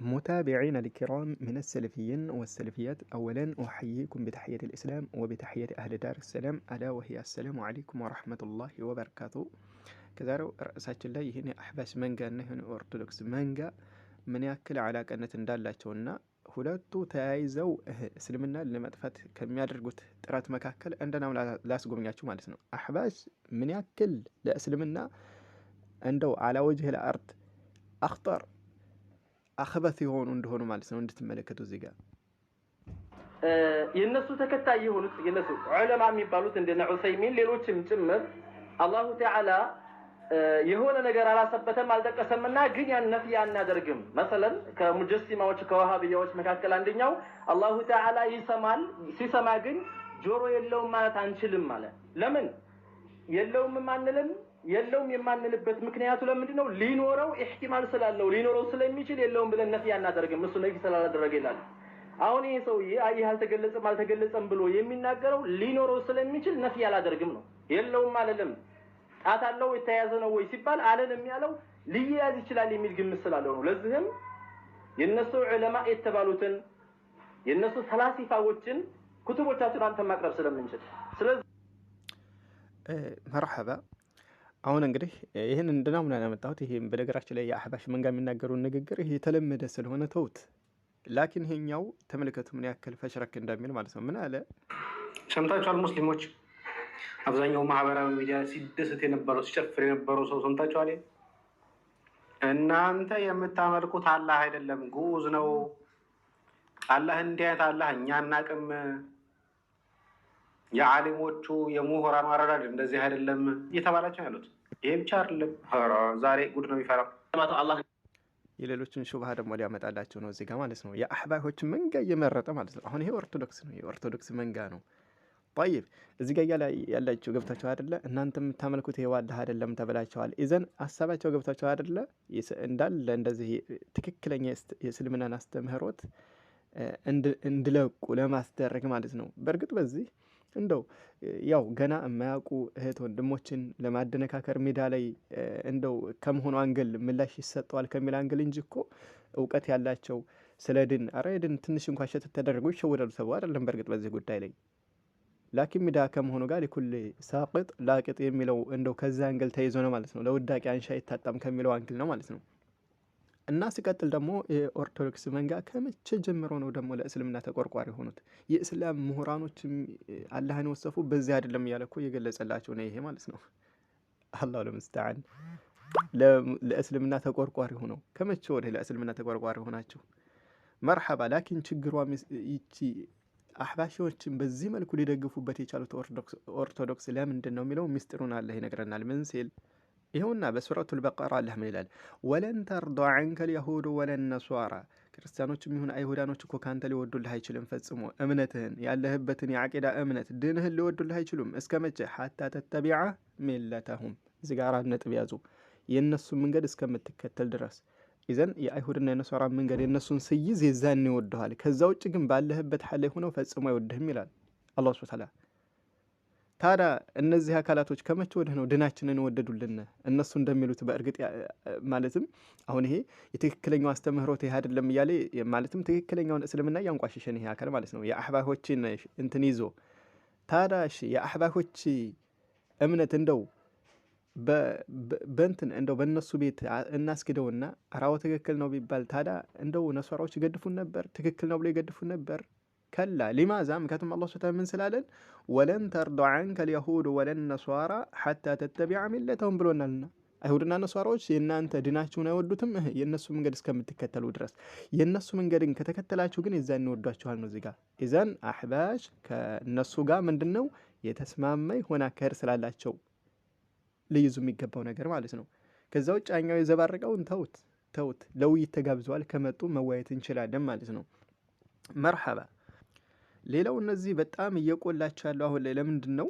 متابعين الكرام من السلفيين والسلفيات، أولا أحييكم بتحية الإسلام وبتحية أهل دار السلام، ألا وهي السلام عليكم ورحمة الله وبركاته። كذا رأسات الله يهني أحباش منجا نهن أرثوذكس منجا من يأكل على كأنة دالاتونا ሁለቱ ተያይዘው እስልምና ለማጥፋት ከሚያደርጉት ጥረት መካከል እንደናው ላስጎብኛችሁ ማለት ነው። አህባሽ ምን ያክል ለእስልምና እንደው على وجه الأرض أخطر አኽበት የሆኑ እንደሆኑ ማለት ነው እንድትመለከቱ እዚህ ጋር የነሱ ተከታይ የሆኑት የነሱ ዑለማ የሚባሉት እንደነ ዑሰይሚን ሌሎችም ጭምር አላሁ ተዓላ የሆነ ነገር አላሰበተም አልጠቀሰምና ግን ያን ነፍይ አናደርግም። መሰለን ከሙጀሲማዎች ከዋሃቢያዎች መካከል አንደኛው አላሁ ተዓላ ይሰማል፣ ሲሰማ ግን ጆሮ የለውም ማለት አንችልም ማለት። ለምን የለውም ማንልም? የለውም የማንልበት ምክንያቱ ለምንድነው? ሊኖረው ኢህቲማል ስላለው ሊኖረው ስለሚችል የለውም ብለን ነፍይ አናደርግም። እሱ ነፍይ ስላላደረገ ይላል። አሁን ይሄ ሰውዬ አይ አልተገለጸም ብሎ የሚናገረው ሊኖረው ስለሚችል ነፍይ አላደርግም ነው። የለውም አይደለም አታለው የተያዘ ነው ወይ ሲባል አለንም ያለው ሊያዝ ይችላል የሚል ግምት ስላለው ነው። ለዚህም የነሱ ዑለማ የተባሉትን የነሱ ፈላሲፋዎችን ኩቱቦቻቸውን አንተ ማቅረብ ስለምንችል ስለዚህ መርሐባ። አሁን እንግዲህ ይሄን እንደናሙና ያመጣሁት ይሄ በነገራችን ላይ የአህባሽ መንጋ የሚናገሩ ንግግር ይሄ የተለመደ ስለሆነ ተውት። ላኪን ይሄኛው ተመልከቱ ምን ያክል ፈሽረክ እንደሚል ማለት ነው። ምን አለ ሰምታችኋል? ሙስሊሞች አብዛኛው ማህበራዊ ሚዲያ ሲደሰት የነበረው ሲጨፍር የነበረው ሰው ሰምታችኋል? እናንተ የምታመልኩት አላህ አይደለም ጉዝ ነው። አላህ እንዲህ አይነት አላህ እኛ አናቅም። የዓሊሞቹ የምሁራን አረዳድ እንደዚህ አይደለም እየተባላቸው ያሉት። ይሄ ብቻ አይደለም፣ ዛሬ ጉድ ነው የሚፈራው። የሌሎችን ሹብሃ ደግሞ ሊያመጣላቸው ነው እዚህ ጋር ማለት ነው። የአህባሾች መንጋ እየመረጠ ማለት ነው። አሁን ይሄ ኦርቶዶክስ ነው፣ የኦርቶዶክስ መንጋ ነው። طيب እዚህ ጋር ያላችሁ ገብታችሁ አይደለ? እናንተ የምታመልኩት ይሄ ዋላህ አይደለም ተብላችኋል። ኢዘን ሐሳባቸው ገብታችሁ አይደለ? እንዳለ እንደዚህ ትክክለኛ የእስልምናን አስተምህሮት እንድለቁ ለማስደረግ ማለት ነው። በእርግጥ በዚህ እንደው ያው ገና የማያውቁ እህት ወንድሞችን ለማደነካከር ሜዳ ላይ እንደው ከመሆኑ አንገል ምላሽ ይሰጠዋል ከሚል አንገል እንጂ እኮ እውቀት ያላቸው ስለ ድን አረድን ትንሽ እንኳን ሸት ተደረጉ ይሸወዳሉ ሰው አይደለም። በእርግጥ በዚህ ጉዳይ ላይ ላኪን ሜዳ ከመሆኑ ጋር ለኩል ሳቅጥ ላቅጥ የሚለው እንደው ከዛ አንገል ተይዞ ነው ማለት ነው። ለውዳቂ አንሻ ይታጣም ከሚለው አንግል ነው ማለት ነው። እና ሲቀጥል ደግሞ የኦርቶዶክስ መንጋ ከመቼ ጀምሮ ነው ደግሞ ለእስልምና ተቆርቋሪ ሆኑት? የእስላም ምሁራኖችም አላህን ወሰፉ በዚህ አይደለም እያለ እኮ እየገለጸላቸው ነው ይሄ ማለት ነው። አላሁ ለምስተዓን ለእስልምና ተቆርቋሪ ሆነው ከመቼ ወዲህ ለእስልምና ተቆርቋሪ ሆናቸው? መርሐባ። ላኪን ችግሯ ይቺ አህባሾችን በዚህ መልኩ ሊደግፉበት የቻሉት ኦርቶዶክስ ለምንድን ነው የሚለው ሚስጥሩን አላህ ይነግረናል። ምን ሲል ይኸውና በሱረቱል በቀራ አላህ ምን ይላል? ወለን ተርዳ ዐንከ ልየሁዱ ወለን ነሷራ፣ ክርስቲያኖችም ይሁን አይሁዳኖች እኮ ካንተ ሊወዱልህ አይችልም ፈጽሞ እምነትህን ያለህበትን የዓቂዳ እምነት ድንህን ሊወዱልህ አይችሉም። እስከ መቼ? ሐታ ተተቢዐ ሚለተሁም። እዚህ ጋር ነጥብ ያዙ። የእነሱ መንገድ እስከምትከተል ድረስ። ኢዘን የአይሁድና የነሷራ መንገድ የእነሱን ስይዝ የዛን ይወደዋል። ከዛ ውጭ ግን ባለህበት ሐል ላይ ሆነው ፈጽሞ አይወድህም ይላል አላህ ሱብሓነሁ ወተዓላ። ታዲያ እነዚህ አካላቶች ከመቼ ወዲህ ነው ድናችንን ወደዱልን? እነሱ እንደሚሉት በእርግጥ ማለትም አሁን ይሄ የትክክለኛው አስተምህሮት ይሄ አይደለም እያለ ማለትም ትክክለኛውን እስልምና ያንቋሽሸን ይሄ አካል ማለት ነው የአህባሾችን እንትን ይዞ። ታዲያ የአህባሾች እምነት እንደው በእንትን እንደው በእነሱ ቤት እናስግደውና ራው ትክክል ነው ቢባል ታዲያ እንደው ነሷራዎች ይገድፉን ነበር? ትክክል ነው ብሎ ይገድፉን ነበር? ከላ ሊማዛ ምክንያቱም አላህ ሱብሓነሁ ምን ስላለን ወለን ተርዳ ዐንከ ልየሁዱ ወለን ነሷራ ሐታ ተተቢዐ ሚለተሁም ብሎናልና አይሁድና ነሷራዎች የእናንተ ድናችሁን አይወዱትም የእነሱ መንገድ እስከምትከተሉ ድረስ። የእነሱ መንገድን ከተከተላችሁ ግን የዛን ይወዷችኋል ነው እዚህ ጋር። ኢዘን አህባሽ ከእነሱ ጋር ምንድን ነው የተስማማ የሆነ አካሄድ ስላላቸው ልይዙ የሚገባው ነገር ማለት ነው። ከዛ ውጭ አኛው የዘባረቀውን ተውት። ለውይይት ተጋብዘዋል፣ ከመጡ መወያየት እንችላለን ማለት ነው። መርሐባ። ሌላው እነዚህ በጣም እየቆላቸው ያለው አሁን ላይ ለምንድን ነው?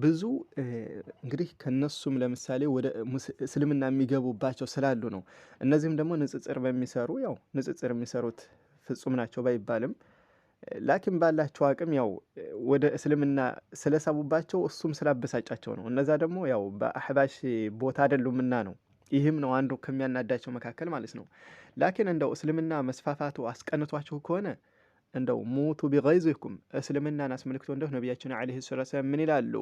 ብዙ እንግዲህ ከነሱም ለምሳሌ ወደ እስልምና የሚገቡባቸው ስላሉ ነው። እነዚህም ደግሞ ንጽጽር በሚሰሩ ያው ንጽጽር የሚሰሩት ፍጹም ናቸው ባይባልም ላኪን ባላቸው አቅም ያው ወደ እስልምና ስለሳቡባቸው እሱም ስላበሳጫቸው ነው። እነዛ ደግሞ ያው በአህባሽ ቦታ አይደሉምና ነው ይህም ነው አንዱ ከሚያናዳቸው መካከል ማለት ነው። ላኪን እንደው እስልምና መስፋፋቱ አስቀንቷችሁ ከሆነ እንደው ሙቱ ቢገይዚኩም እስልምናን አስመልክቶ እንደው ነቢያችን ዓለይሂ ሰላቱ ወሰላም ምን ይላሉ?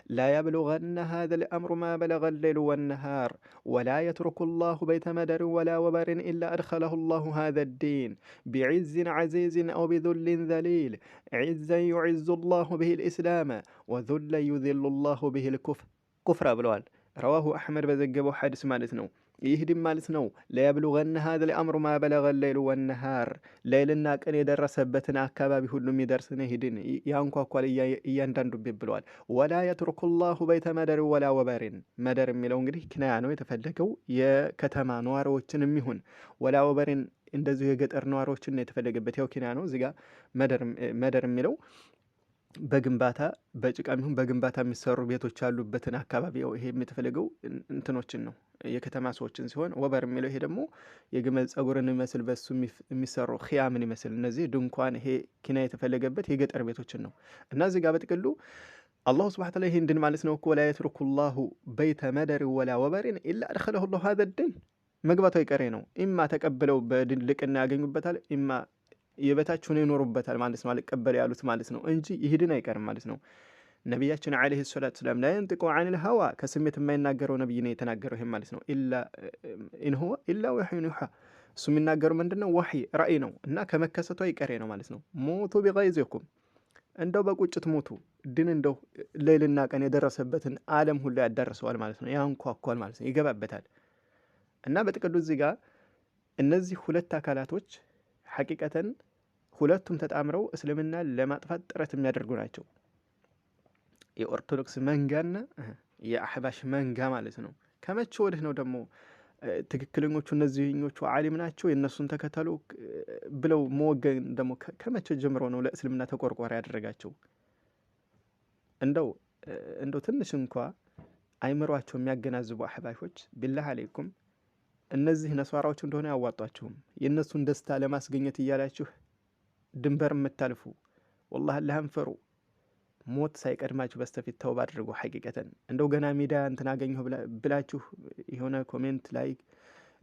ላ የብሉገነ ሃዘል አምሩ ማ በለገ ሌይሉ ወነሃር ወላ የትሩኩ ላሁ በይተ መደርን ወላ ወበርን ኢላ አድኸለሁ ላሁ ሃዘ ዲን ቢዕዝን ዐዚዝን አው ቢዙልን ዘሊል ዒዘን ዩዕዙ ላሁ ብሂ ልእስላመ ወዙለን ዩዚሉ ላሁ ብሂ ልኩፍራ ብለዋል። ረዋሁ አሕመድ በዘገበው ሐዲስ ማለት ነው። ይህ ድም ማለት ነው ለየብሉገነ ሃዘል አምሩ ማ በለገ ሌይሉ ወነሃር ሌይልና ቀን የደረሰበትን አካባቢ ሁሉ የሚደርስን ሂድን ያንኳኳል እያንዳንዱ ቤት ብለዋል። ወላ የትሩኩ ላሁ በይተ መደር ወላ ወበሪን መደር የሚለው እንግዲህ ኪናያ ነው የተፈለገው የከተማ ነዋሪዎችን የሚሆን ወላ ወበሪን እንደዚሁ የገጠር ነዋሪዎችን ነው የተፈለገበት። ያው ኪናያ ነው እዚጋ መደር የሚለው በግንባታ በጭቃም ይሁን በግንባታ የሚሰሩ ቤቶች ያሉበትን አካባቢ ይሄ የተፈለገው እንትኖችን ነው የከተማ ሰዎችን ሲሆን ወበር የሚለው ይሄ ደግሞ የግመል ጸጉርን የሚመስል በሱ የሚሰሩ ኺያምን ይመስል እነዚህ ድንኳን ይሄ ኪና የተፈለገበት የገጠር ቤቶችን ነው። እና እዚህ ጋር በጥቅሉ አላሁ ሱብሓነሁ ወተዓላ ይሄ እንድን ማለት ነው እኮ ወላ የትሩኩ ላሁ በይተ መደር ወላ ወበሪን ኢላ አድኸለሁ ላሁ ሃዘ ዲን መግባቱ አይቀሬ ነው። ኢማ ተቀብለው በድልቅና ያገኙበታል ኢማ የበታችሁን ይኖሩበታል ማለት ነው። አልቀበል ያሉት ማለት ነው እንጂ ይሄድን አይቀርም ማለት ነው። ነቢያችን ዓለይሂ ሰላቱ ወሰላም ላ የንጢቁ ዐኒል ሀዋ ከስሜት የማይናገረው ነብይ ነው የተናገረው ይሄ ማለት ነው። ኢን ሁወ ኢላ ወሕዩን ዩሓ እሱ የሚናገረው ምንድነው? ወሕይ ራእይ ነው እና ከመከሰቱ አይቀሬ ነው ማለት ነው። ሙቱ ቢገይዚኩም እንደው በቁጭት ሙቱ ድን እንደው ሌልና ቀን የደረሰበትን ዓለም ሁሉ ያዳርሰዋል ማለት ነው። ያንኳኳል ማለት ነው። ይገባበታል እና በጥቅሉ እዚህ ጋር እነዚህ ሁለት አካላቶች ሐቂቀተን ሁለቱም ተጣምረው እስልምናን ለማጥፋት ጥረት የሚያደርጉ ናቸው። የኦርቶዶክስ መንጋና የአሕባሽ መንጋ ማለት ነው። ከመቼ ወዲህ ነው ደግሞ ትክክለኞቹ እነዚህኞቹ ዓሊም ናቸው የእነሱን ተከተሉ ብለው መወገን ደግሞ ከመቼ ጀምሮ ነው ለእስልምና ተቆርቋሪ ያደረጋቸው? እንደው ትንሽ እንኳ አይምሯቸው የሚያገናዝቡ አሕባሾች ቢላህ አለይኩም እነዚህ ነሷራዎች እንደሆነ ያዋጧችሁም የእነሱን ደስታ ለማስገኘት እያላችሁ ድንበር የምታልፉ ወላሂ አላህን ፍሩ። ሞት ሳይቀድማችሁ በስተፊት ተውባ አድርጉ። ሐቂቀተን እንደው ገና ሚዲያ እንትን አገኘሁ ብላችሁ የሆነ ኮሜንት ላይ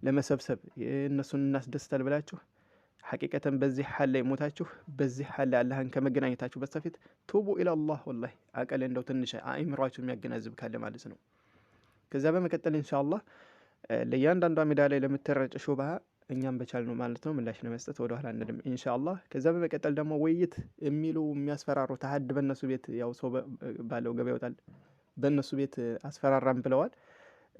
ለመሰብሰብ እነሱን እናስደስታል ብላችሁ ሐቂቀተን በዚህ ሐል ላይ ሞታችሁ በዚህ ሐል ላይ አላህን ከመገናኘታችሁ በስተፊት ቱቡ ኢላላህ። ወላሂ አቀል እንደው ትንሽ አይምሯችሁ የሚያገናዝብ ካለ ማለት ነው። ከዛ በመቀጠል ኢንሻአላህ ለእያንዳንዷ ሜዳ ላይ ለምትረጭ ሹብሃ እኛም በቻልነው ማለት ነው ምላሽ ለመስጠት ወደ ኋላ አንልም ኢንሻአላህ። ከዛ በመቀጠል ደግሞ ውይይት የሚሉ የሚያስፈራሩ ተሐድ በእነሱ ቤት ያው ሰው ባለው ገበያ ይወጣል በእነሱ ቤት አስፈራራም ብለዋል።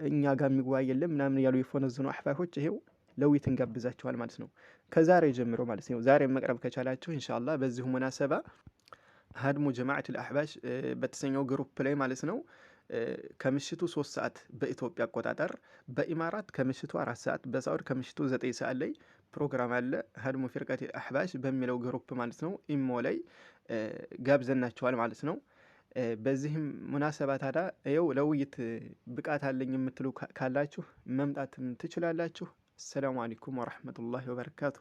እኛ ጋር የሚዋይ የለም ምናምን ያሉ የፎነዝኑ አሕባሾች ይሄው ለውይይት እንጋብዛችኋል ማለት ነው። ከዛሬ ጀምሮ ማለት ነው ዛሬ መቅረብ ከቻላችሁ ኢንሻአላህ በዚሁ ሙናሰባ ሀድሙ ጀማዓቱል አሕባሽ በተሰኘው ግሩፕ ላይ ማለት ነው ከምሽቱ 3 ሰዓት በኢትዮጵያ አቆጣጠር በኢማራት ከምሽቱ 4 ሰዓት በሳዑድ ከምሽቱ 9 ሰዓት ላይ ፕሮግራም አለ። ሀድሙ ፊርቀት አሕባሽ በሚለው ግሩፕ ማለት ነው ኢሞ ላይ ጋብዘናቸዋል ማለት ነው። በዚህም ሙናሰባ ታዲያ ይኸው ለውይይት ብቃት አለኝ የምትሉ ካላችሁ መምጣትም ትችላላችሁ። አሰላሙ አለይኩም ወረሕመቱላሂ ወበረካቱ።